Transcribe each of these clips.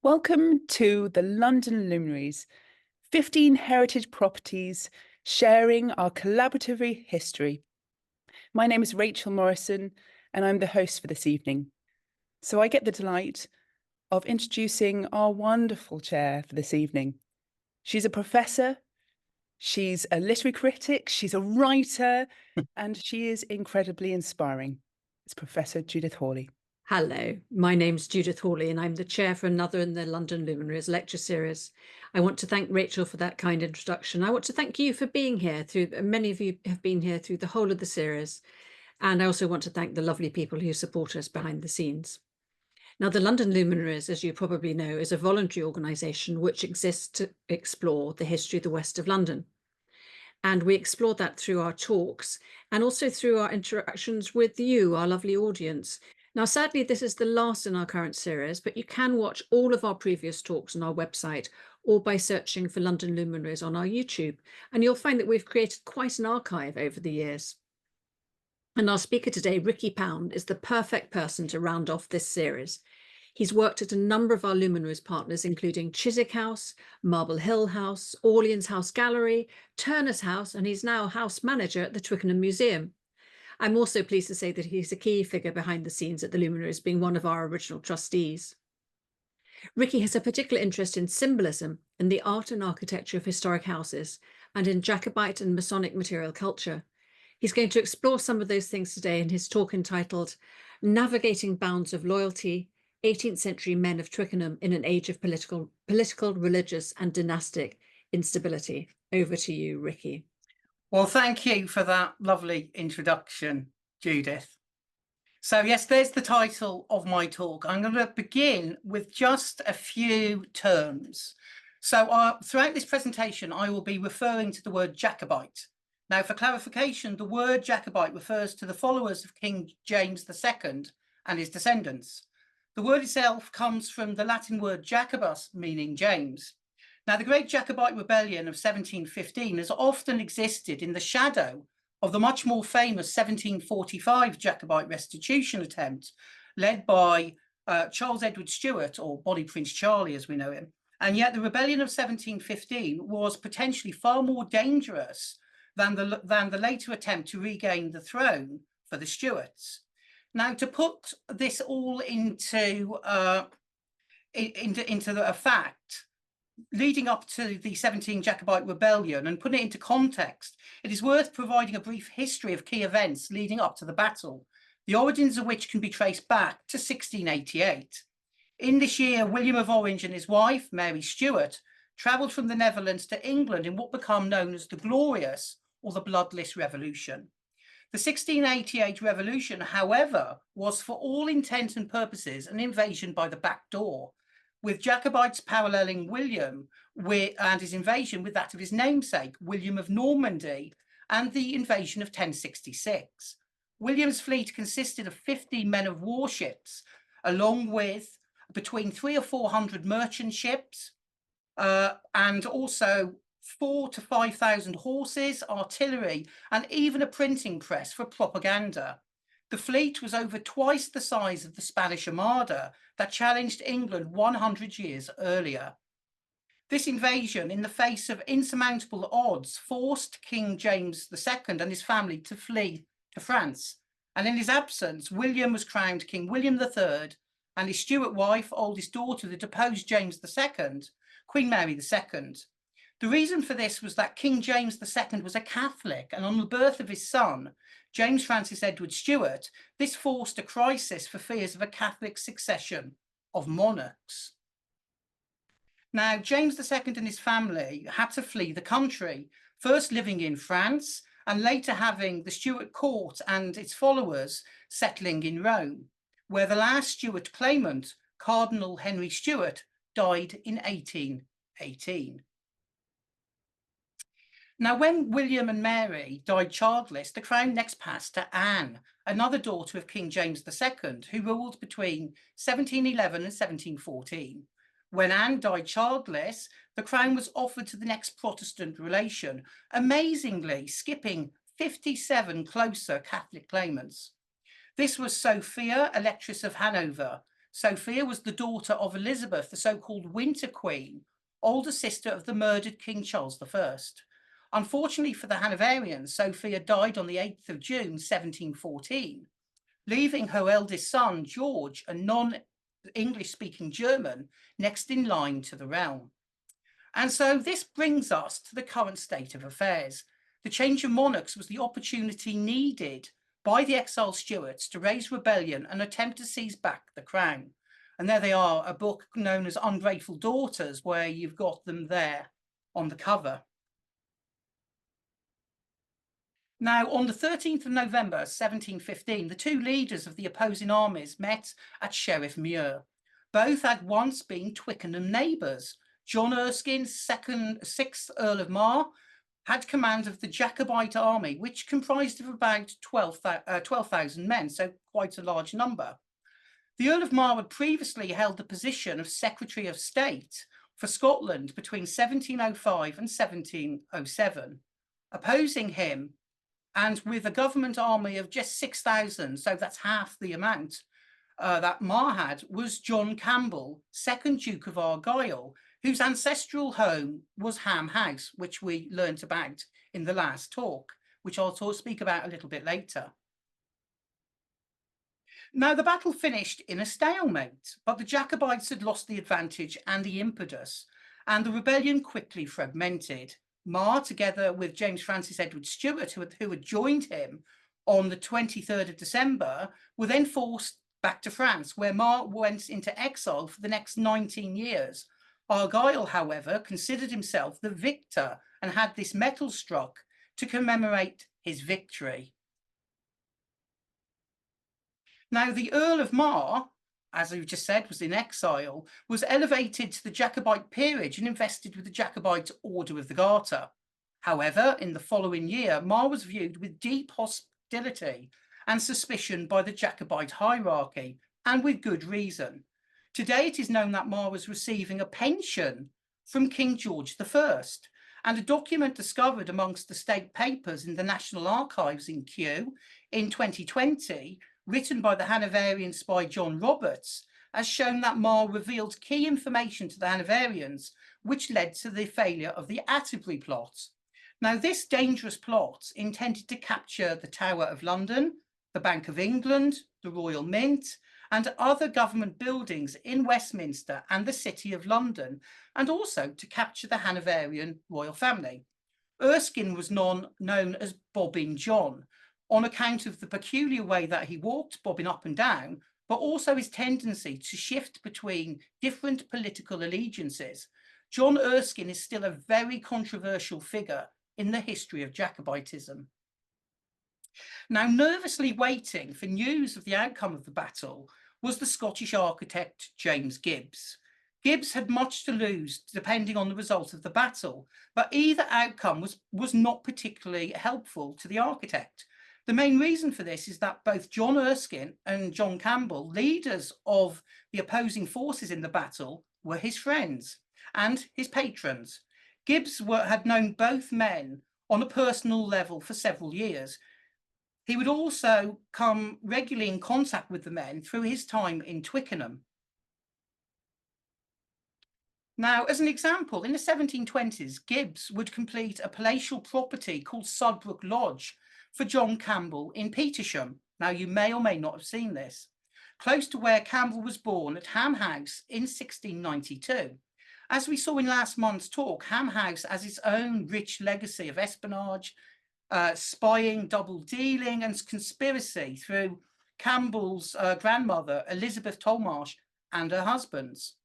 Welcome to the London Luminaries, 15 heritage properties sharing our collaborative history. My name is Rachel Morrison and I'm the host for this evening. So I get the delight of introducing our wonderful chair for this evening. She's a professor, she's a literary critic, she's a writer, and she is incredibly inspiring. It's Professor Judith Hawley. Hello, my name's Judith Hawley and I'm the chair for another in the London Luminaries lecture series. I want to thank Rachel for that kind introduction. I want to thank you for being here. Many of you have been here through the whole of the series. And I also want to thank the lovely people who support us behind the scenes. Now, the London Luminaries, as you probably know, is a voluntary organisation which exists to explore the history of the West of London. And we explore that through our talks and also through our interactions with you, our lovely audience. Now, sadly, this is the last in our current series, but you can watch all of our previous talks on our website or by searching for London Luminaries on our YouTube. And you'll find that we've created quite an archive over the years. And our speaker today, Ricky Pound, is the perfect person to round off this series. He's worked at a number of our Luminaries partners, including Chiswick House, Marble Hill House, Orleans House Gallery, Turner's House, and he's now house manager at the Twickenham Museum. I'm also pleased to say that he's a key figure behind the scenes at the Luminaries, being one of our original trustees. Ricky has a particular interest in symbolism in the art and architecture of historic houses and in Jacobite and Masonic material culture. He's going to explore some of those things today in his talk entitled Navigating Bounds of Loyalty, 18th Century Men of Twickenham in an Age of Political, Religious and Dynastic Instability. Over to you, Ricky. Well, thank you for that lovely introduction, Judith. So yes, there's the title of my talk. I'm going to begin with just a few terms. So throughout this presentation, I will be referring to the word Jacobite. Now, for clarification, the word Jacobite refers to the followers of King James II and his descendants. The word itself comes from the Latin word Jacobus, meaning James. Now, the Great Jacobite Rebellion of 1715 has often existed in the shadow of the much more famous 1745 Jacobite restitution attempt led by Charles Edward Stuart, or Bonnie Prince Charlie as we know him. And yet the rebellion of 1715 was potentially far more dangerous than the later attempt to regain the throne for the Stuarts. Now, to put this all into a fact, leading up to the 17 Jacobite Rebellion and putting it into context, it is worth providing a brief history of key events leading up to the battle, the origins of which can be traced back to 1688. In this year, William of Orange and his wife, Mary Stuart, travelled from the Netherlands to England in what became known as the Glorious or the Bloodless Revolution. The 1688 revolution, however, was for all intents and purposes an invasion by the back door, with Jacobites paralleling William and his invasion with that of his namesake, William of Normandy, and the invasion of 1066. William's fleet consisted of 50 men of war ships, along with between 300 or 400 merchant ships, and also 4,000 to 5,000 horses, artillery, and even a printing press for propaganda. The fleet was over twice the size of the Spanish Armada that challenged England 100 years earlier. This invasion, in the face of insurmountable odds, forced King James II and his family to flee to France. And in his absence, William was crowned King William III, and his Stuart wife, oldest daughter, the deposed James II, Queen Mary II. The reason for this was that King James II was a Catholic, and on the birth of his son, James Francis Edward Stuart, this forced a crisis for fears of a Catholic succession of monarchs. Now, James II and his family had to flee the country, first living in France, and later having the Stuart court and its followers settling in Rome, where the last Stuart claimant, Cardinal Henry Stuart, died in 1818. Now, when William and Mary died childless, the crown next passed to Anne, another daughter of King James II, who ruled between 1711 and 1714. When Anne died childless, the crown was offered to the next Protestant relation, amazingly skipping 57 closer Catholic claimants. This was Sophia, Electress of Hanover, Sophia was the daughter of Elizabeth, the so-called Winter Queen, older sister of the murdered King Charles I. Unfortunately for the Hanoverians, Sophia died on the 8th of June, 1714, leaving her eldest son, George, a non-English-speaking German, next in line to the realm. And so this brings us to the current state of affairs. The change of monarchs was the opportunity needed by the exiled Stuarts to raise rebellion and attempt to seize back the crown. And there they are, a book known as Ungrateful Daughters, where you've got them there on the cover. Now, on the 13th of November, 1715, the two leaders of the opposing armies met at Sheriffmuir. Both had once been Twickenham neighbours. John Erskine, 6th Earl of Mar, had command of the Jacobite army, which comprised of about 12,000 men, so quite a large number. The Earl of Mar had previously held the position of Secretary of State for Scotland between 1705 and 1707. Opposing him, and with a government army of just 6,000, so that's half the amount that Mar had, was John Campbell, 2nd Duke of Argyll, whose ancestral home was Ham House, which we learnt about in the last talk, which I'll speak about a little bit later. Now, the battle finished in a stalemate, but the Jacobites had lost the advantage and the impetus, and the rebellion quickly fragmented. Mar, together with James Francis Edward Stuart, who had joined him on the 23rd of December, were then forced back to France, where Mar went into exile for the next 19 years. Argyll, however, considered himself the victor and had this medal struck to commemorate his victory. Now, the Earl of Mar, as we've just said, was in exile, was elevated to the Jacobite peerage and invested with the Jacobite Order of the Garter. However, in the following year, Mar was viewed with deep hostility and suspicion by the Jacobite hierarchy, and with good reason. Today, it is known that Mar was receiving a pension from King George I, and a document discovered amongst the state papers in the National Archives in Kew in 2020, written by the Hanoverian spy John Roberts, has shown that Mar revealed key information to the Hanoverians, which led to the failure of the Atterbury plot. Now, this dangerous plot intended to capture the Tower of London, the Bank of England, the Royal Mint, and other government buildings in Westminster and the City of London, and also to capture the Hanoverian royal family. Erskine was known as Bobbing John, on account of the peculiar way that he walked, bobbing up and down, but also his tendency to shift between different political allegiances. John Erskine is still a very controversial figure in the history of Jacobitism. Now, nervously waiting for news of the outcome of the battle was the Scottish architect James Gibbs. Gibbs had much to lose depending on the result of the battle, but either outcome was not particularly helpful to the architect. The main reason for this is that both John Erskine and John Campbell, leaders of the opposing forces in the battle, were his friends and his patrons. Gibbs had known both men on a personal level for several years. He would also come regularly in contact with the men through his time in Twickenham. Now, as an example, in the 1720s, Gibbs would complete a palatial property called Sudbrook Lodge for John Campbell in Petersham. Now, you may or may not have seen this, close to where Campbell was born at Ham House in 1692. As we saw in last month's talk, Ham House has its own rich legacy of espionage, spying, double dealing, and conspiracy through Campbell's grandmother, Elizabeth Tolmarsh, and her husbands.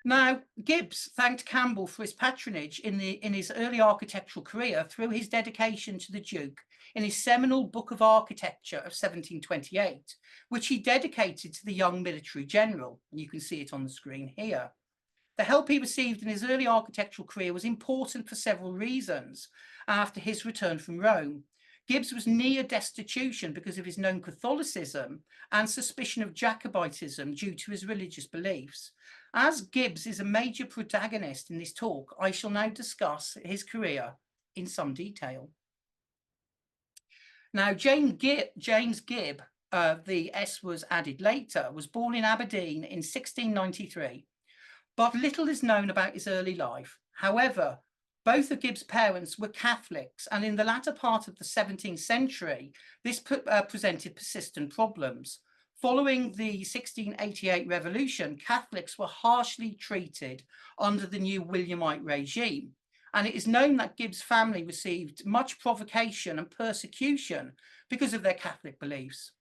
Now, Gibbs thanked Campbell for his patronage in his early architectural career through his dedication to the Duke in his seminal Book of Architecture of 1728, which he dedicated to the young military general. And you can see it on the screen here. The help he received in his early architectural career was important for several reasons. After his return from Rome, Gibbs was near destitution because of his known Catholicism and suspicion of Jacobitism due to his religious beliefs. As Gibbs is a major protagonist in this talk, I shall now discuss his career in some detail. Now, James Gibb the S was added later, was born in Aberdeen in 1693, but little is known about his early life. However, both of Gibbs' parents were Catholics, and in the latter part of the 17th century, this presented persistent problems. Following the 1688 revolution, Catholics were harshly treated under the new Williamite regime. And it is known that Gibbs' family received much provocation and persecution because of their Catholic beliefs.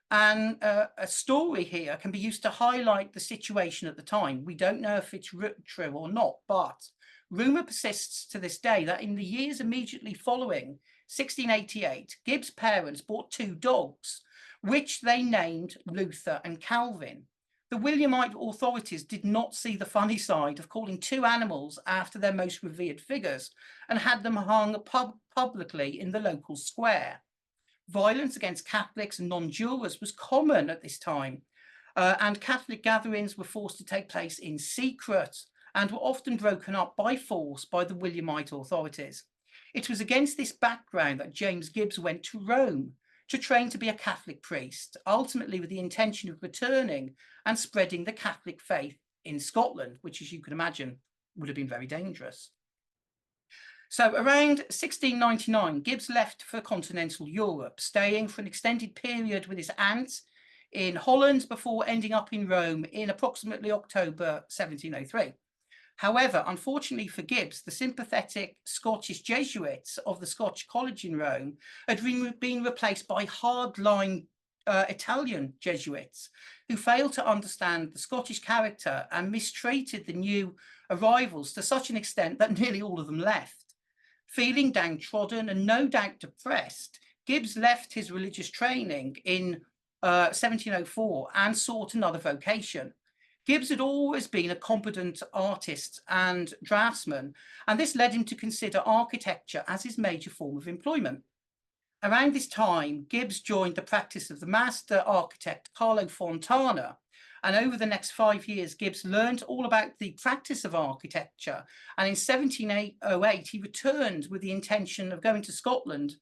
And a story here can be used to highlight the situation at the time. We don't know if it's true or not, but rumour persists to this day that in the years immediately following 1688, Gibbs' parents bought 2 dogs, which they named Luther and Calvin. The Williamite authorities did not see the funny side of calling 2 animals after their most revered figures and had them hung publicly in the local square. Violence against Catholics and non-jurors was common at this time, and Catholic gatherings were forced to take place in secret and were often broken up by force by the Williamite authorities. It was against this background that James Gibbs went to Rome to train to be a Catholic priest, ultimately with the intention of returning and spreading the Catholic faith in Scotland, which, as you can imagine, would have been very dangerous. So around 1699, Gibbs left for continental Europe, staying for an extended period with his aunt in Holland before ending up in Rome in approximately October 1703. However, unfortunately for Gibbs, the sympathetic Scottish Jesuits of the Scotch College in Rome had been replaced by hardline Italian Jesuits who failed to understand the Scottish character and mistreated the new arrivals to such an extent that nearly all of them left. Feeling downtrodden and no doubt depressed, Gibbs left his religious training in 1704 and sought another vocation. Gibbs had always been a competent artist and draftsman, and this led him to consider architecture as his major form of employment. Around this time, Gibbs joined the practice of the master architect Carlo Fontana, and over the next 5 years, Gibbs learned all about the practice of architecture, and in 1708, he returned with the intention of going to Scotland,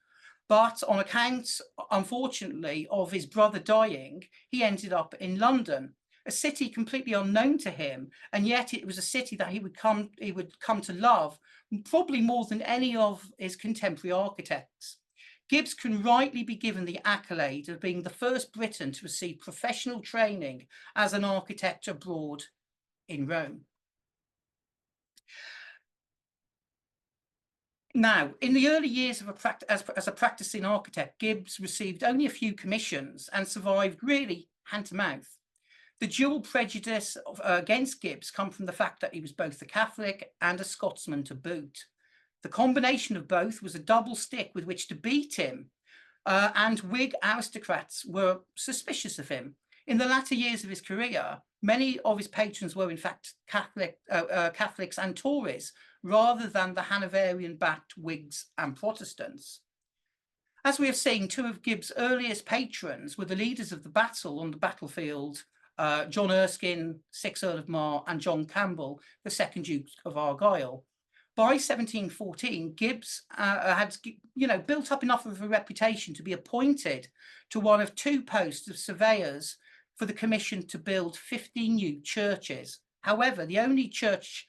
but on account, unfortunately, of his brother dying, he ended up in London, a city completely unknown to him, and yet it was a city that he would come to love, probably more than any of his contemporary architects. Gibbs can rightly be given the accolade of being the first Briton to receive professional training as an architect abroad in Rome. Now, in the early years of as a practicing architect, Gibbs received only a few commissions and survived really hand to mouth. The dual prejudice against Gibbs come from the fact that he was both a Catholic and a Scotsman to boot. The combination of both was a double stick with which to beat him, and Whig aristocrats were suspicious of him. In the latter years of his career, many of his patrons were in fact Catholics and Tories, rather than the Hanoverian-backed Whigs and Protestants. As we have seen, 2 of Gibbs' earliest patrons were the leaders of the battle on the battlefield, John Erskine, 6th Earl of Mar, and John Campbell, the 2nd Duke of Argyll. By 1714, Gibbs had built up enough of a reputation to be appointed to one of 2 posts of surveyors for the commission to build 50 new churches. However, the only church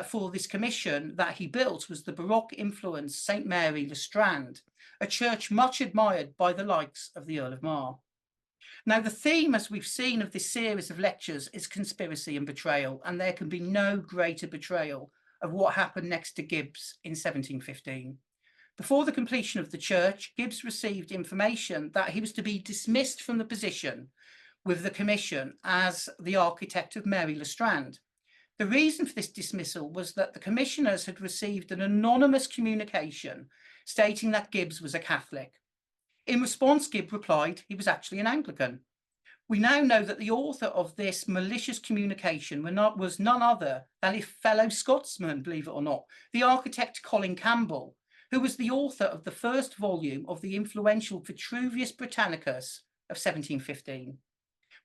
for this commission that he built was the Baroque influenced St. Mary le Strand, a church much admired by the likes of the Earl of Mar. Now, the theme, as we've seen, of this series of lectures is conspiracy and betrayal, and there can be no greater betrayal of what happened next to Gibbs in 1715. Before the completion of the church, Gibbs received information that he was to be dismissed from the position with the commission as the architect of Mary le Strand. The reason for this dismissal was that the commissioners had received an anonymous communication stating that Gibbs was a Catholic. In response, Gibbs replied he was actually an Anglican. We now know that the author of this malicious communication was none other than his fellow Scotsman, believe it or not, the architect Colin Campbell, who was the author of the first volume of the influential Vitruvius Britannicus of 1715,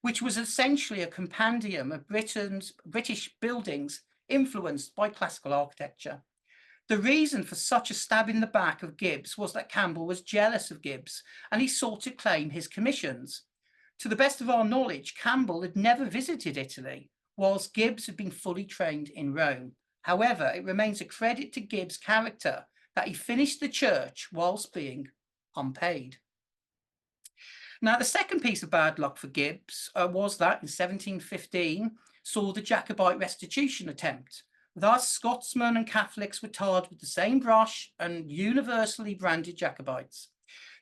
which was essentially a compendium of British buildings influenced by classical architecture. The reason for such a stab in the back of Gibbs was that Campbell was jealous of Gibbs and he sought to claim his commissions. To the best of our knowledge, Campbell had never visited Italy, whilst Gibbs had been fully trained in Rome. However, it remains a credit to Gibbs' character that he finished the church whilst being unpaid. Now, the second piece of bad luck for Gibbs was that in 1715 saw the Jacobite restitution attempt. Thus, Scotsmen and Catholics were tarred with the same brush and universally branded Jacobites.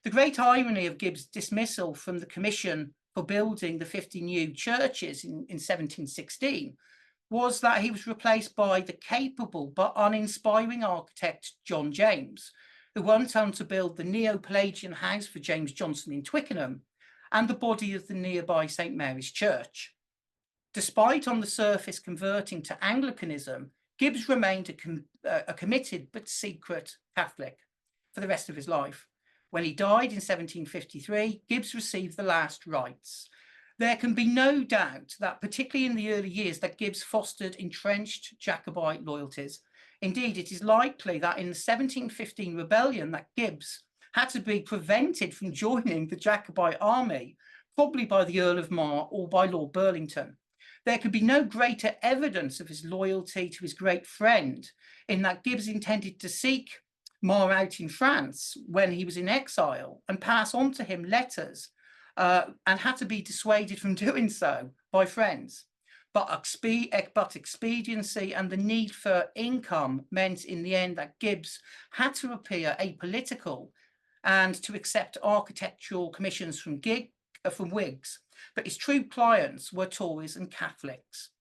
The great irony of Gibbs' dismissal from the commission for building the 50 new churches in 1716 was that he was replaced by the capable but uninspiring architect John James, who went on to build the Neo-Pelagian house for James Johnston in Twickenham and the body of the nearby St. Mary's Church. Despite on the surface converting to Anglicanism, Gibbs remained a committed but secret Catholic for the rest of his life. When he died in 1753, Gibbs received the last rites. There can be no doubt that, particularly in the early years, that Gibbs fostered entrenched Jacobite loyalties. Indeed, it is likely that in the 1715 rebellion that Gibbs had to be prevented from joining the Jacobite army, probably by the Earl of Mar or by Lord Burlington. There could be no greater evidence of his loyalty to his great friend in that Gibbs intended to seek Mar out in France when he was in exile and pass on to him letters and had to be dissuaded from doing so by friends. But expediency and the need for income meant in the end that Gibbs had to appear apolitical and to accept architectural commissions from Whigs, but his true clients were Tories and Catholics.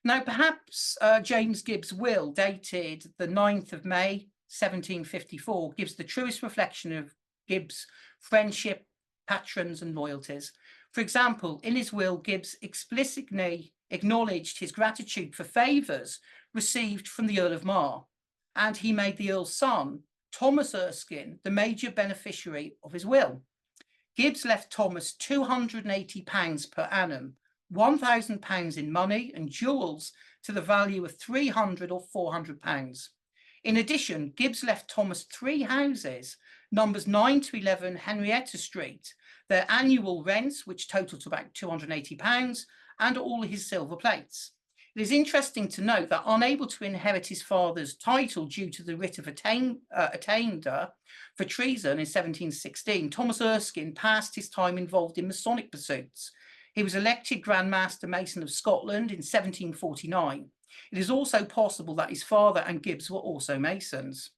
Now, perhaps James Gibbs' will, dated the 9th of May, 1754, gives the truest reflection of Gibbs' friendship, patrons and loyalties. For example, in his will, Gibbs explicitly acknowledged his gratitude for favours received from the Earl of Mar, and he made the Earl's son, Thomas Erskine, the major beneficiary of his will. Gibbs left Thomas £280 per annum, £1,000 in money and jewels to the value of £300 or £400. In addition, Gibbs left Thomas 3 houses, numbers 9 to 11 Henrietta Street, their annual rents, which totaled to about £280, and all his silver plates. It is interesting to note that, unable to inherit his father's title due to the writ of attainder for treason in 1716, Thomas Erskine passed his time involved in Masonic pursuits. He was elected Grand Master Mason of Scotland in 1749. It is also possible that his father and Gibbs were also Masons.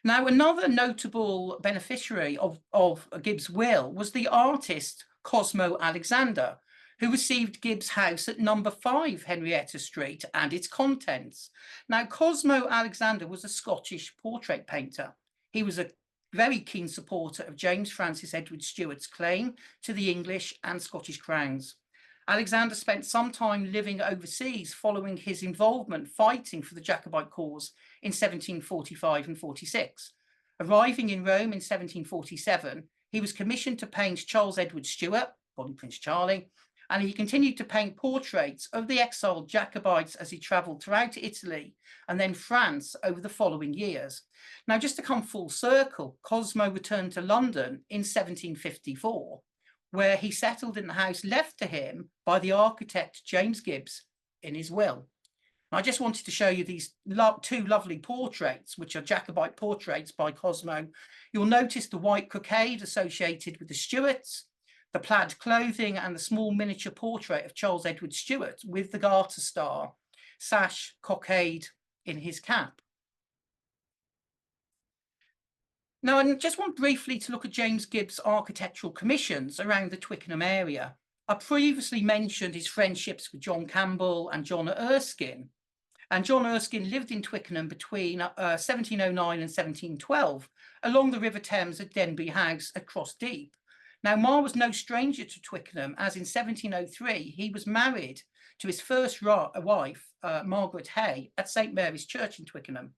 Now, another notable beneficiary of Gibbs' will was the artist Cosmo Alexander, who received Gibbs' house at number 5 Henrietta Street and its contents. Now, Cosmo Alexander was a Scottish portrait painter. He was a very keen supporter of James Francis Edward Stuart's claim to the English and Scottish crowns. Alexander spent some time living overseas following his involvement fighting for the Jacobite cause in 1745 and 46. Arriving in Rome in 1747, he was commissioned to paint Charles Edward Stuart, Bonnie Prince Charlie, and he continued to paint portraits of the exiled Jacobites as he travelled throughout Italy and then France over the following years. Now, just to come full circle, Cosmo returned to London in 1754, where he settled in the house left to him by the architect James Gibbs in his will. I just wanted to show you these 2 lovely portraits, which are Jacobite portraits by Cosmo. You'll notice the white cockade associated with the Stuarts, the plaid clothing, and the small miniature portrait of Charles Edward Stuart with the garter star, sash, cockade in his cap. Now, I just want briefly to look at James Gibbs' architectural commissions around the Twickenham area. I previously mentioned his friendships with John Campbell and John Erskine. And John Erskine lived in Twickenham between 1709 and 1712 along the River Thames at Denby House at Cross Deep. Now, Mar was no stranger to Twickenham, as in 1703 he was married to his first wife, Margaret Hay, at St. Mary's Church in Twickenham.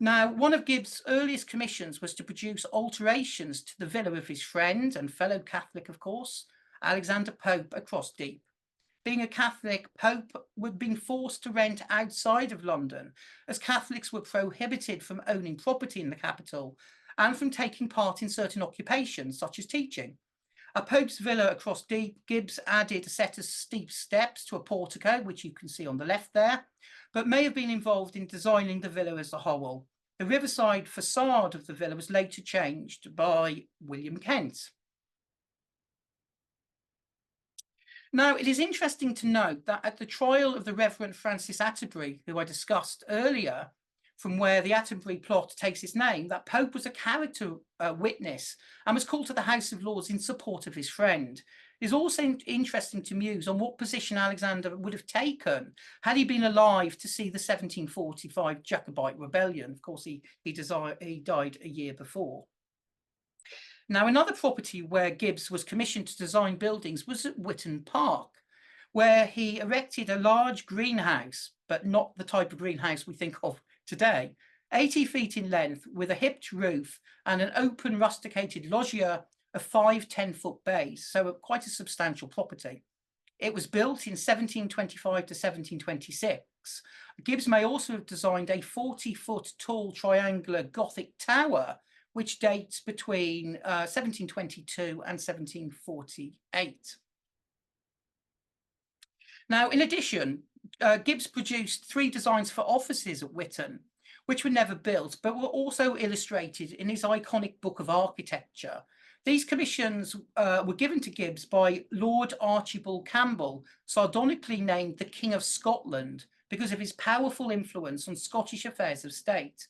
Now, one of Gibbs' earliest commissions was to produce alterations to the villa of his friend and fellow Catholic, of course, Alexander Pope at Cross Deep. Being a Catholic, Pope would be forced to rent outside of London, as Catholics were prohibited from owning property in the capital, and from taking part in certain occupations, such as teaching. A Pope's villa across Deep, Gibbs added a set of steep steps to a portico, which you can see on the left there, but may have been involved in designing the villa as a whole. The riverside facade of the villa was later changed by William Kent. Now, it is interesting to note that at the trial of the Reverend Francis Atterbury, who I discussed earlier, from where the Atterbury plot takes its name, that Pope was a character witness and was called to the House of Lords in support of his friend. It is also interesting to muse on what position Alexander would have taken had he been alive to see the 1745 Jacobite rebellion. Of course, he died a year before. Now, another property where Gibbs was commissioned to design buildings was at Whitton Park, where he erected a large greenhouse, but not the type of greenhouse we think of today, 80 feet in length with a hipped roof and an open rusticated loggia of 5 10-foot bays, so quite a substantial property. It was built in 1725 to 1726. Gibbs may also have designed a 40-foot tall triangular Gothic tower, which dates between 1722 and 1748. Now, in addition, Gibbs produced 3 designs for offices at Whitton, which were never built, but were also illustrated in his iconic Book of Architecture. These commissions were given to Gibbs by Lord Archibald Campbell, sardonically named the King of Scotland because of his powerful influence on Scottish affairs of state.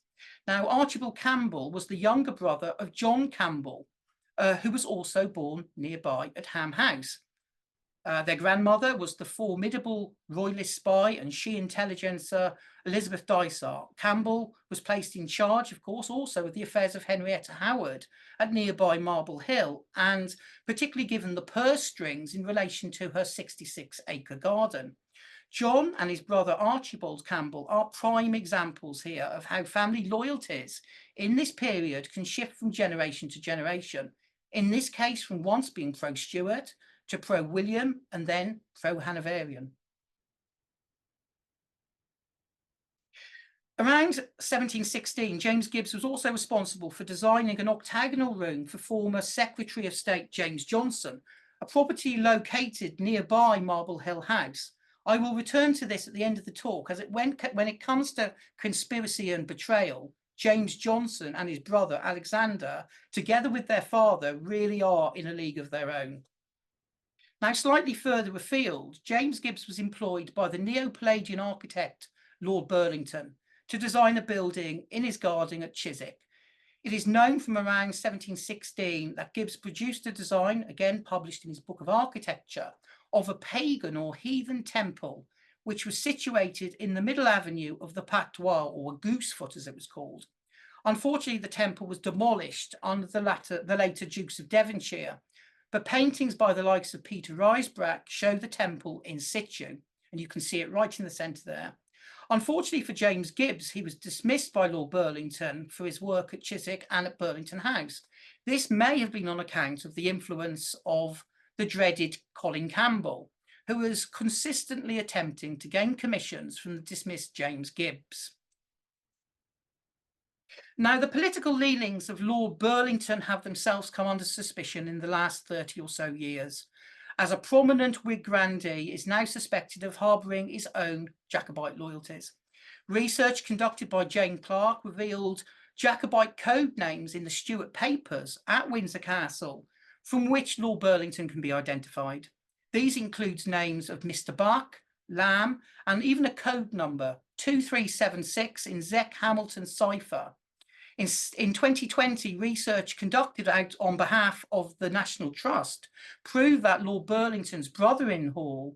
Now, Archibald Campbell was the younger brother of John Campbell, who was also born nearby at Ham House. Their grandmother was the formidable royalist spy and she-intelligencer Elizabeth Dysart. Campbell was placed in charge, of course, also of the affairs of Henrietta Howard at nearby Marble Hill, and particularly given the purse strings in relation to her 66-acre garden. John and his brother Archibald Campbell are prime examples here of how family loyalties in this period can shift from generation to generation. In this case, from once being pro-Stuart to pro-William and then pro-Hanoverian. Around 1716, James Gibbs was also responsible for designing an octagonal room for former Secretary of State James Johnston, a property located nearby Marble Hill House. I will return to this at the end of the talk, as when it comes to conspiracy and betrayal, James Johnston and his brother Alexander, together with their father, really are in a league of their own. Now, slightly further afield, James Gibbs was employed by the Neo-Palladian architect Lord Burlington to design a building in his garden at Chiswick. It is known from around 1716 that Gibbs produced a design, again published in his Book of Architecture, of a pagan or heathen temple, which was situated in the middle avenue of the Patois, or Goosefoot as it was called. Unfortunately, the temple was demolished under the later Dukes of Devonshire, but paintings by the likes of Peter Risebrock show the temple in situ, and you can see it right in the centre there. Unfortunately for James Gibbs, he was dismissed by Lord Burlington for his work at Chiswick and at Burlington House. This may have been on account of the influence of the dreaded Colin Campbell, who was consistently attempting to gain commissions from the dismissed James Gibbs. Now, the political leanings of Lord Burlington have themselves come under suspicion in the last 30 or so years, as a prominent Whig grandee is now suspected of harbouring his own Jacobite loyalties. Research conducted by Jane Clark revealed Jacobite code names in the Stuart papers at Windsor Castle, from which Lord Burlington can be identified. These include names of Mr. Buck, Lamb, and even a code number, 2376 in Zech Hamilton's cipher. In 2020, research conducted out on behalf of the National Trust proved that Lord Burlington's brother-in-law,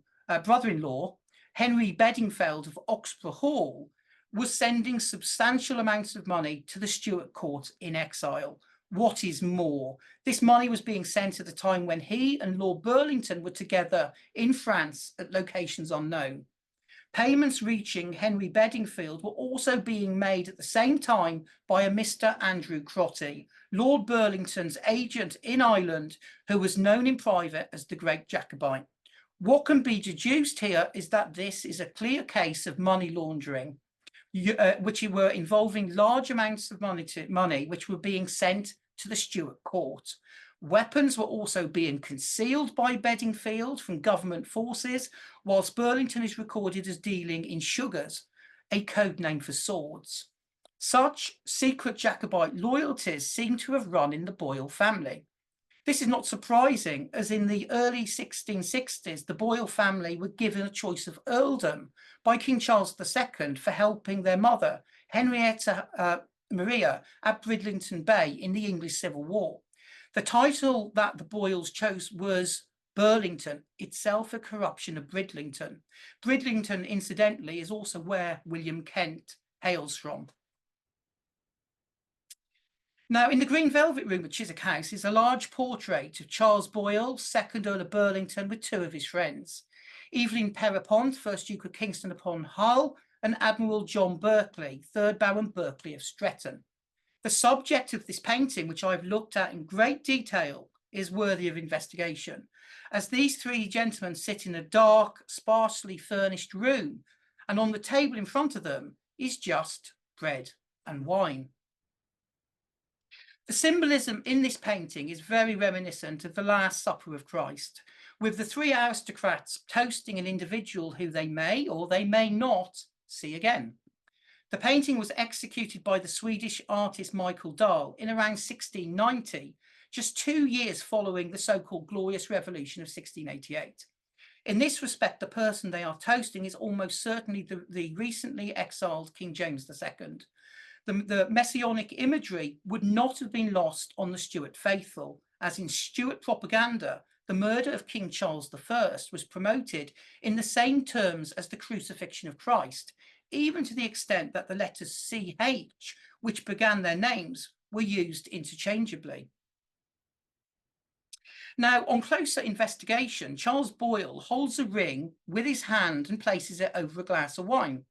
Henry Bedingfeld of Oxburgh Hall, was sending substantial amounts of money to the Stuart court in exile. What is more, this money was being sent at a time when he and Lord Burlington were together in France at locations unknown. Payments reaching Henry Bedingfeld were also being made at the same time by a Mr. Andrew Crotty, Lord Burlington's agent in Ireland, who was known in private as the Great Jacobite. What can be deduced here is that this is a clear case of money laundering. which were involving large amounts of money which were being sent to the Stuart court. Weapons were also being concealed by Bedingfield from government forces, whilst Burlington is recorded as dealing in sugars, a code name for swords. Such secret Jacobite loyalties seem to have run in the Boyle family. This is not surprising, as in the early 1660s, the Boyle family were given a choice of earldom by King Charles II for helping their mother, Henrietta Maria, at Bridlington Bay in the English Civil War. The title that the Boyles chose was Burlington, itself a corruption of Bridlington. Bridlington, incidentally, is also where William Kent hails from. Now, in the Green Velvet Room at Chiswick House is a large portrait of Charles Boyle, 2nd Earl of Burlington, with two of his friends, Evelyn Pierrepont, 1st Duke of Kingston upon Hull, and Admiral John Berkeley, 3rd Baron Berkeley of Stretton. The subject of this painting, which I've looked at in great detail, is worthy of investigation, as these three gentlemen sit in a dark, sparsely furnished room, and on the table in front of them is just bread and wine. The symbolism in this painting is very reminiscent of the Last Supper of Christ, with the three aristocrats toasting an individual who they may or they may not see again. The painting was executed by the Swedish artist Michael Dahl in around 1690, just 2 years following the so-called Glorious Revolution of 1688. In this respect, the person they are toasting is almost certainly the recently exiled King James II. The messianic imagery would not have been lost on the Stuart faithful, as in Stuart propaganda, the murder of King Charles I was promoted in the same terms as the crucifixion of Christ, even to the extent that the letters CH, which began their names, were used interchangeably. Now, on closer investigation, Charles Boyle holds a ring with his hand and places it over a glass of wine.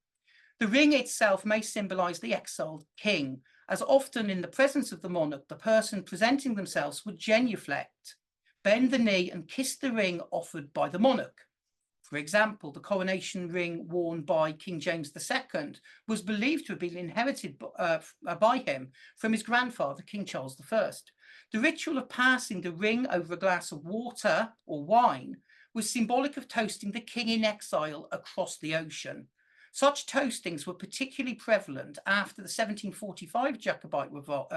The ring itself may symbolise the exiled king, as often in the presence of the monarch, the person presenting themselves would genuflect, bend the knee and kiss the ring offered by the monarch. For example, the coronation ring worn by King James II was believed to have been inherited by him from his grandfather, King Charles I. The ritual of passing the ring over a glass of water or wine was symbolic of toasting the king in exile across the ocean. Such toastings were particularly prevalent after the 1745 Jacobite revolt,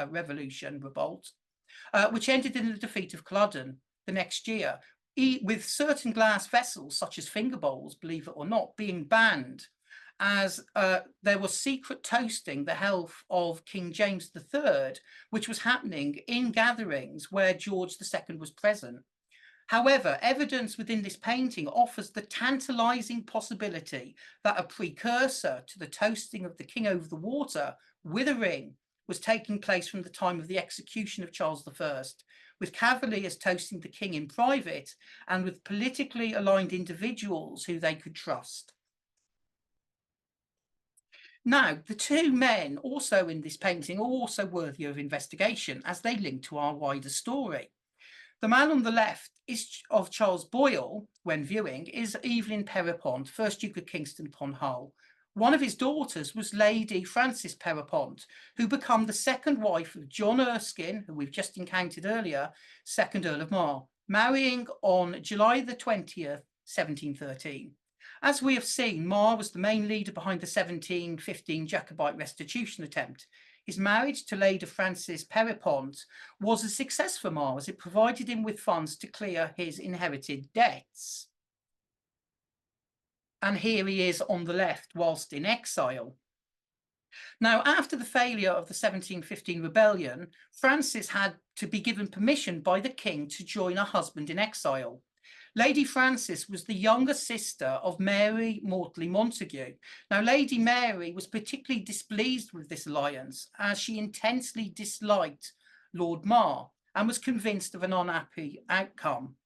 which ended in the defeat of Culloden the next year, with certain glass vessels, such as finger bowls, believe it or not, being banned, as there was secret toasting the health of King James III, which was happening in gatherings where George II was present. However, evidence within this painting offers the tantalizing possibility that a precursor to the toasting of the king over the water with a ring was taking place from the time of the execution of Charles I, with cavaliers toasting the king in private and with politically aligned individuals who they could trust. Now, the two men also in this painting are also worthy of investigation as they link to our wider story. The man on the left is of Charles Boyle, when viewing, is Evelyn Pierrepont, 1st Duke of Kingston upon Hull. One of his daughters was Lady Frances Pierrepont, who became the second wife of John Erskine, who we've just encountered earlier, 2nd Earl of Mar, marrying on July the 20th, 1713. As we have seen, Mar was the main leader behind the 1715 Jacobite restitution attempt. His marriage to Lady Frances Pierrepont was a success for Mar, as it provided him with funds to clear his inherited debts. And here he is on the left, whilst in exile. Now, after the failure of the 1715 rebellion, Frances had to be given permission by the king to join her husband in exile. Lady Frances was the younger sister of Mary Mortley Montague. Now, Lady Mary was particularly displeased with this alliance, as she intensely disliked Lord Mar and was convinced of an unhappy outcome.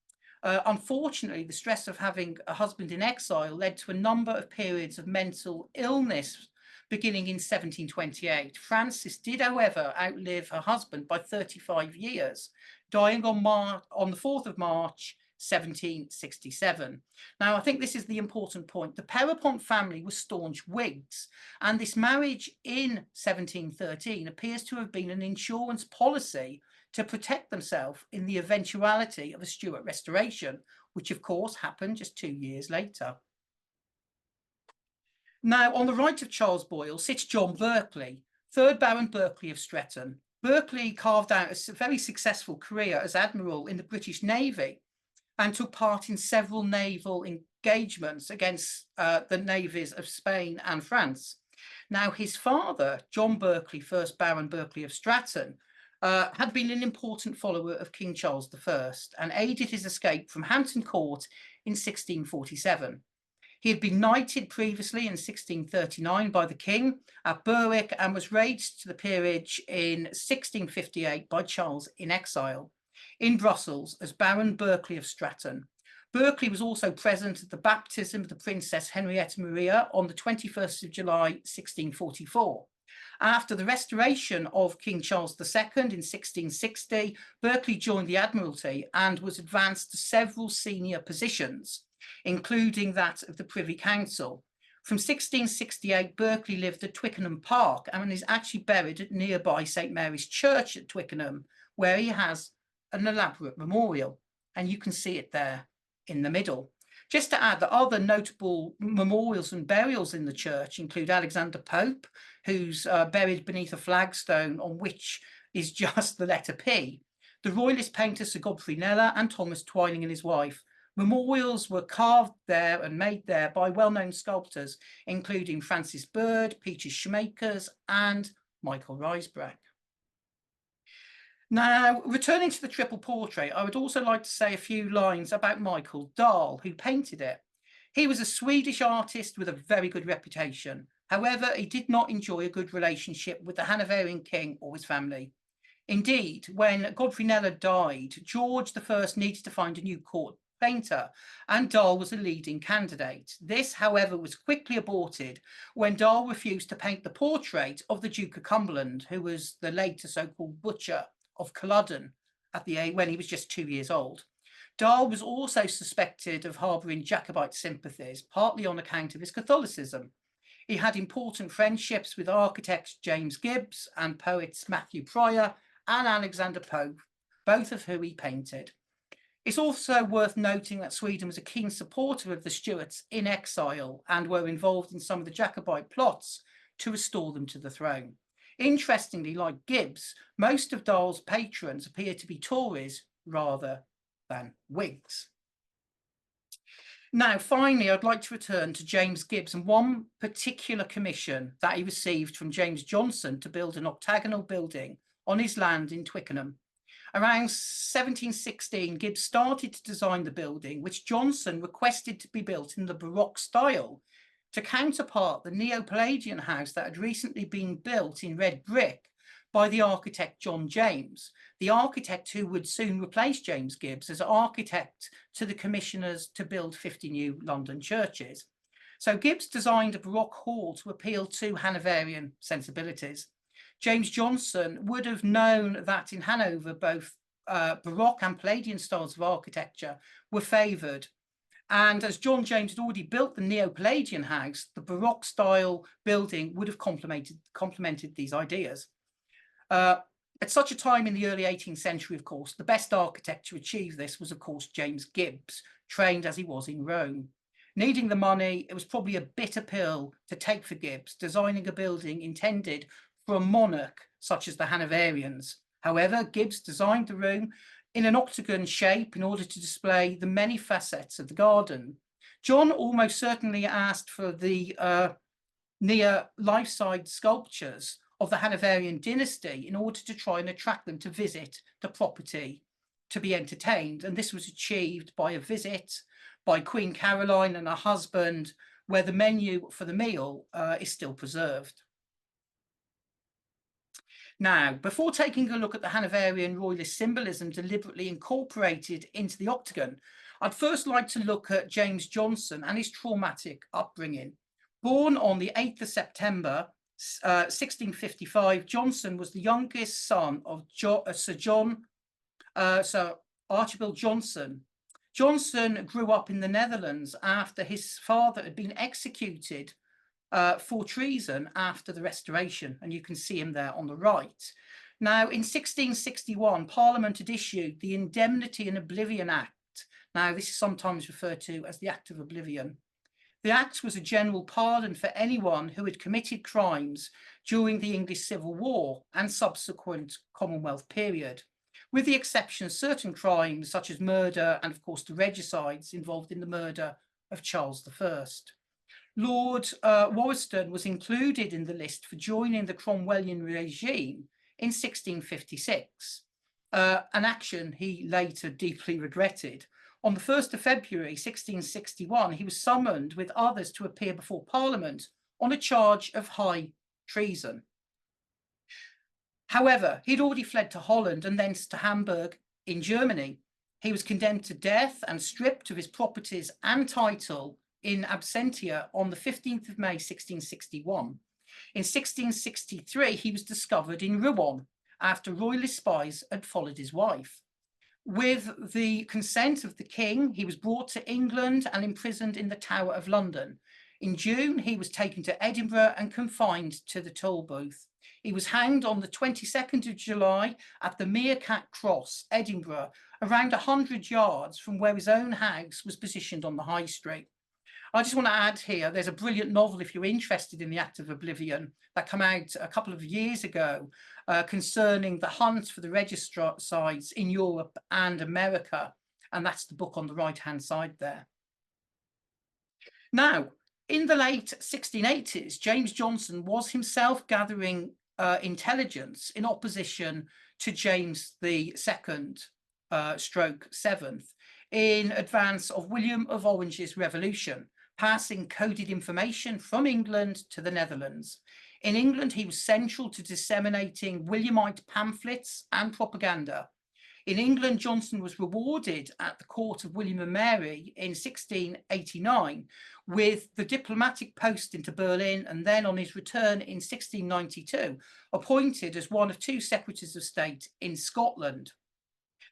Unfortunately, the stress of having a husband in exile led to a number of periods of mental illness beginning in 1728. Frances did, however, outlive her husband by 35 years, dying on the 4th of March, 1767. Now, I think this is the important point. The Pierrepont family were staunch Whigs, and this marriage in 1713 appears to have been an insurance policy to protect themselves in the eventuality of a Stuart restoration, which of course happened just 2 years later. Now, on the right of Charles Boyle sits John Berkeley, 3rd Baron Berkeley of Stretton. Berkeley carved out a very successful career as Admiral in the British Navy and took part in several naval engagements against the navies of Spain and France. Now, his father, John Berkeley, 1st Baron Berkeley of Stratton, had been an important follower of King Charles I and aided his escape from Hampton Court in 1647. He had been knighted previously in 1639 by the king at Berwick and was raised to the peerage in 1658 by Charles in exile in Brussels as Baron Berkeley of Stratton. Berkeley was also present at the baptism of the Princess Henrietta Maria on the 21st of July, 1644. After the restoration of King Charles II in 1660, Berkeley joined the Admiralty and was advanced to several senior positions, including that of the Privy Council. From 1668, Berkeley lived at Twickenham Park and is actually buried at nearby St. Mary's Church at Twickenham, where he has an elaborate memorial, and you can see it there in the middle. Just to add that other notable memorials and burials in the church include Alexander Pope, who's buried beneath a flagstone on which is just the letter P, the royalist painter Sir Godfrey Kneller, and Thomas Twining and his wife. Memorials were carved there and made there by well-known sculptors, including Francis Bird, Peter Schmakers, and Michael Risebrough. Now, returning to the triple portrait, I would also like to say a few lines about Michael Dahl, who painted it. He was a Swedish artist with a very good reputation. However, he did not enjoy a good relationship with the Hanoverian king or his family. Indeed, when Godfrey Kneller died, George I needed to find a new court painter, and Dahl was a leading candidate. This, however, was quickly aborted when Dahl refused to paint the portrait of the Duke of Cumberland, who was the later so-called butcher of Culloden when he was just 2 years old. Dahl was also suspected of harbouring Jacobite sympathies, partly on account of his Catholicism. He had important friendships with architects James Gibbs and poets Matthew Prior and Alexander Pope, both of whom he painted. It's also worth noting that Sweden was a keen supporter of the Stuarts in exile and were involved in some of the Jacobite plots to restore them to the throne. Interestingly, like Gibbs, most of Dahl's patrons appear to be Tories rather than Whigs. Now, finally, I'd like to return to James Gibbs and one particular commission that he received from James Johnston to build an octagonal building on his land in Twickenham. Around 1716, Gibbs started to design the building, which Johnston requested to be built in the Baroque style, to counterpart the Neo-Palladian house that had recently been built in red brick by the architect John James, the architect who would soon replace James Gibbs as architect to the commissioners to build 50 new London churches. So Gibbs designed a Baroque hall to appeal to Hanoverian sensibilities. James Johnston would have known that in Hanover, both Baroque and Palladian styles of architecture were favoured. And as John James had already built the Neo-Palladian house, the Baroque style building would have complemented these ideas. At such a time in the early 18th century, of course, the best architect to achieve this was, of course, James Gibbs, trained as he was in Rome. Needing the money, it was probably a bitter pill to take for Gibbs, designing a building intended for a monarch such as the Hanoverians. However, Gibbs designed the room in an octagon shape in order to display the many facets of the garden. John almost certainly asked for the near life-size sculptures of the Hanoverian dynasty in order to try and attract them to visit the property to be entertained. And this was achieved by a visit by Queen Caroline and her husband, where the menu for the meal is still preserved. Now, before taking a look at the Hanoverian royalist symbolism deliberately incorporated into the octagon, I'd first like to look at James Johnston and his traumatic upbringing. Born on the 8th of September, 1655, Johnston was the youngest son of Sir Archibald Johnston. Johnston grew up in the Netherlands after his father had been executed for treason after the Restoration, and you can see him there on the right. Now, in 1661, Parliament had issued the Indemnity and Oblivion Act. Now, this is sometimes referred to as the Act of Oblivion. The Act was a general pardon for anyone who had committed crimes during the English Civil War and subsequent Commonwealth period, with the exception of certain crimes such as murder and, of course, the regicides involved in the murder of Charles I. Lord Warriston was included in the list for joining the Cromwellian regime in 1656, an action he later deeply regretted. On the 1st of February 1661, he was summoned with others to appear before Parliament on a charge of high treason. However, he'd already fled to Holland and thence to Hamburg in Germany. He was condemned to death and stripped of his properties and title in absentia on the 15th of May 1661. In 1663, he was discovered in Rouen after royalist spies had followed his wife. With the consent of the king, he was brought to England and imprisoned in the Tower of London. In June, he was taken to Edinburgh and confined to the Tolbooth. He was hanged on the 22nd of July at the Meerkat Cross, Edinburgh, around 100 yards from where his own house was positioned on the High Street. I just want to add here, there's a brilliant novel, if you're interested in the Act of Oblivion, that came out a couple of years ago concerning the hunt for the regicides in Europe and America. And that's the book on the right-hand side there. Now, in the late 1680s, James Johnston was himself gathering intelligence in opposition to James II, stroke 7th, in advance of William of Orange's revolution, passing coded information from England to the Netherlands. In England, he was central to disseminating Williamite pamphlets and propaganda. In England, Johnston was rewarded at the court of William and Mary in 1689 with the diplomatic post into Berlin, and then on his return in 1692, appointed as one of 2 secretaries of state in Scotland.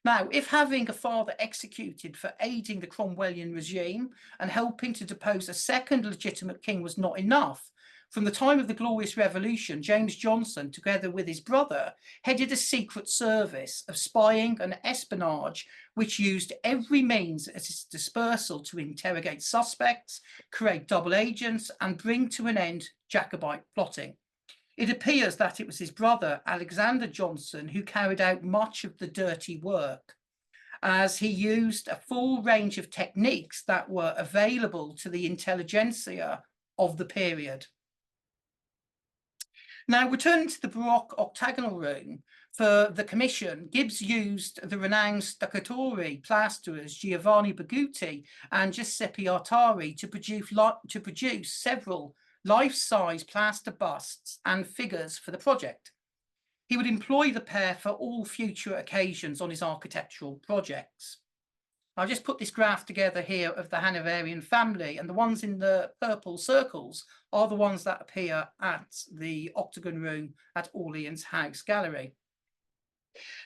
Now, if having a father executed for aiding the Cromwellian regime and helping to depose a second legitimate king was not enough, from the time of the Glorious Revolution, James Johnston, together with his brother, headed a secret service of spying and espionage, which used every means at its dispersal to interrogate suspects, create double agents, and bring to an end Jacobite plotting. It appears that it was his brother, Alexander Johnston, who carried out much of the dirty work, as he used a full range of techniques that were available to the intelligentsia of the period. Now, returning to the Baroque Octagon Room, for the commission, Gibbs used the renowned stuccatori plasterers Giovanni Bagutti and Giuseppe Artari to produce several life-size plaster busts and figures for the project. He would employ the pair for all future occasions on his architectural projects. I'll just put this graph together here of the Hanoverian family, and the ones in the purple circles are the ones that appear at the Octagon Room at Orleans House Gallery.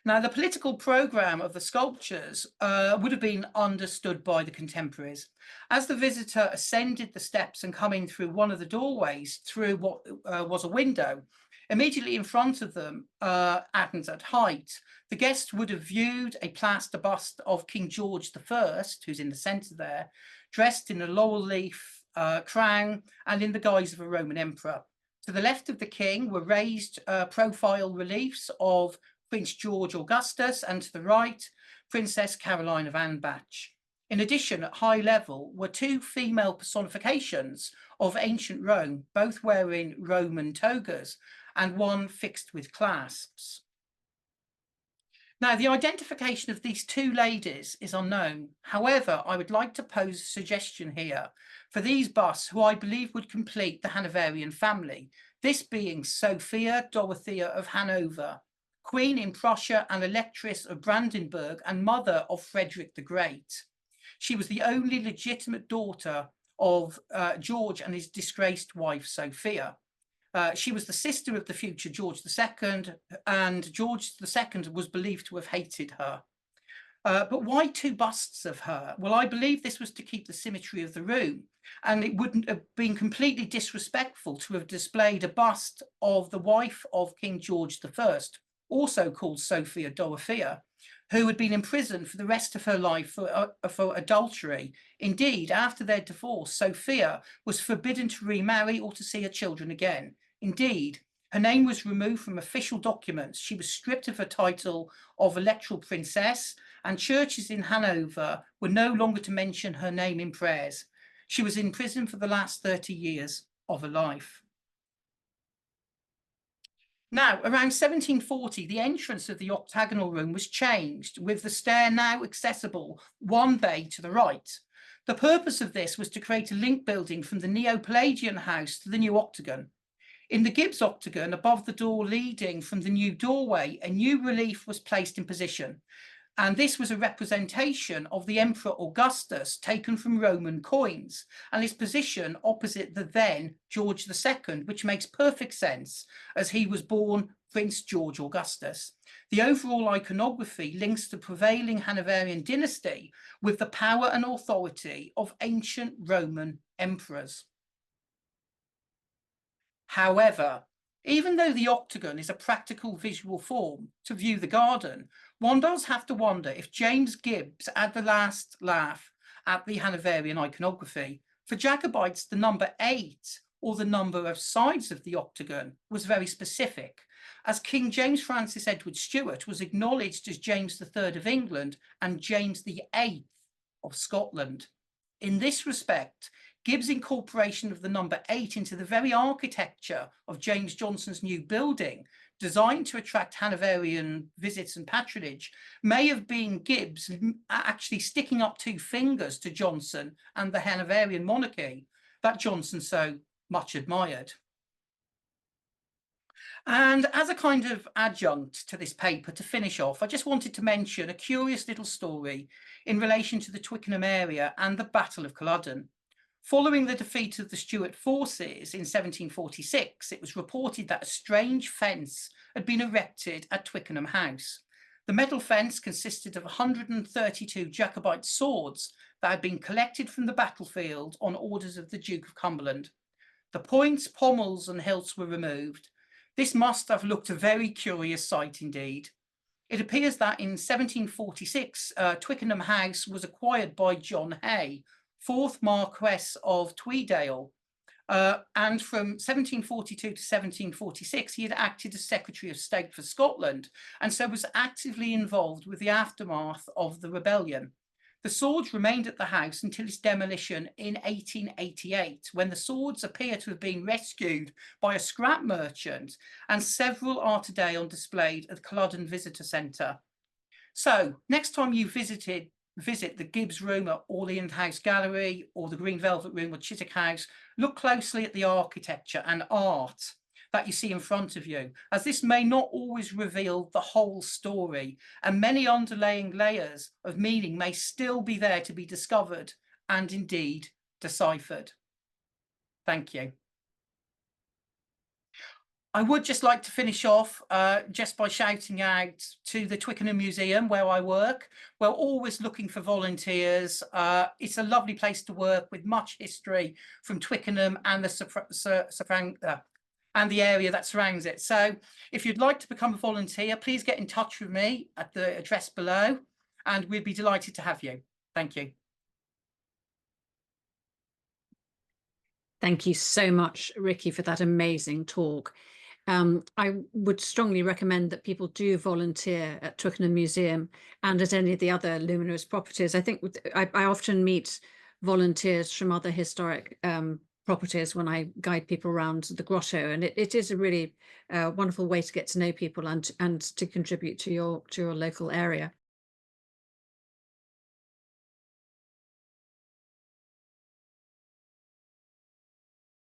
Now, the political programme of the sculptures would have been understood by the contemporaries. As the visitor ascended the steps and coming through one of the doorways through what was a window, immediately in front of them, at height, the guest would have viewed a plaster bust of King George I, who's in the centre there, dressed in a laurel leaf crown and in the guise of a Roman emperor. To the left of the king were raised profile reliefs of Prince George Augustus, and to the right, Princess Caroline of Anbach. In addition, at high level were 2 female personifications of ancient Rome, both wearing Roman togas, and one fixed with clasps. Now, the identification of these 2 ladies is unknown. However, I would like to pose a suggestion here for these busts, who I believe would complete the Hanoverian family, this being Sophia Dorothea of Hanover, Queen in Prussia and Electress of Brandenburg, and mother of Frederick the Great. She was the only legitimate daughter of George and his disgraced wife, Sophia. She was the sister of the future George II, and George II was believed to have hated her. But why two busts of her? Well, I believe this was to keep the symmetry of the room, and it wouldn't have been completely disrespectful to have displayed a bust of the wife of King George I, also called Sophia Dorothea, who had been imprisoned for the rest of her life for adultery. Indeed, after their divorce, Sophia was forbidden to remarry or to see her children again. Indeed, her name was removed from official documents. She was stripped of her title of Electoral Princess, and churches in Hanover were no longer to mention her name in prayers. She was in prison for the last 30 years of her life. Now, around 1740, the entrance of the octagonal room was changed, with the stair now accessible one bay to the right. The purpose of this was to create a link building from the Neo-Palladian house to the new octagon. In the Gibbs octagon, above the door leading from the new doorway, a new relief was placed in position. And this was a representation of the Emperor Augustus taken from Roman coins, and his position opposite the then George II, which makes perfect sense as he was born Prince George Augustus. The overall iconography links the prevailing Hanoverian dynasty with the power and authority of ancient Roman emperors. However, even though the octagon is a practical visual form to view the garden, one does have to wonder if James Gibbs had the last laugh at the Hanoverian iconography. For Jacobites, the number 8, or the number of sides of the octagon, was very specific, as King James Francis Edward Stuart was acknowledged as James III of England and James VIII of Scotland. In this respect, Gibbs' incorporation of the number 8 into the very architecture of James Johnston's new building, designed to attract Hanoverian visits and patronage, may have been Gibbs actually sticking up 2 fingers to Johnston and the Hanoverian monarchy that Johnston so much admired. And as a kind of adjunct to this paper, to finish off, I just wanted to mention a curious little story in relation to the Twickenham area and the Battle of Culloden. Following the defeat of the Stuart forces in 1746, it was reported that a strange fence had been erected at Twickenham House. The metal fence consisted of 132 Jacobite swords that had been collected from the battlefield on orders of the Duke of Cumberland. The points, pommels and hilts were removed. This must have looked a very curious sight indeed. It appears that in 1746, Twickenham House was acquired by John Hay, 4th Marquess of Tweeddale, and from 1742 to 1746 he had acted as Secretary of State for Scotland, and so was actively involved with the aftermath of the rebellion. The swords remained at the house until its demolition in 1888, when the swords appear to have been rescued by a scrap merchant, and several are today on display at the Culloden Visitor Centre. So next time you visit the Gibbs Room at Orleans House Gallery or the Green Velvet Room at Chiswick House, look closely at the architecture and art that you see in front of you, as this may not always reveal the whole story, and many underlying layers of meaning may still be there to be discovered and indeed deciphered. Thank you. I would just like to finish off just by shouting out to the Twickenham Museum where I work. We're always looking for volunteers. It's a lovely place to work with much history from Twickenham and the area that surrounds it. So if you'd like to become a volunteer, please get in touch with me at the address below, and we'd be delighted to have you. Thank you. Thank you so much, Ricky, for that amazing talk. I would strongly recommend that people do volunteer at Twickenham Museum and at any of the other Luminaries properties. I think I often meet volunteers from other historic properties when I guide people around the grotto, and it is a really wonderful way to get to know people and to contribute to your local area.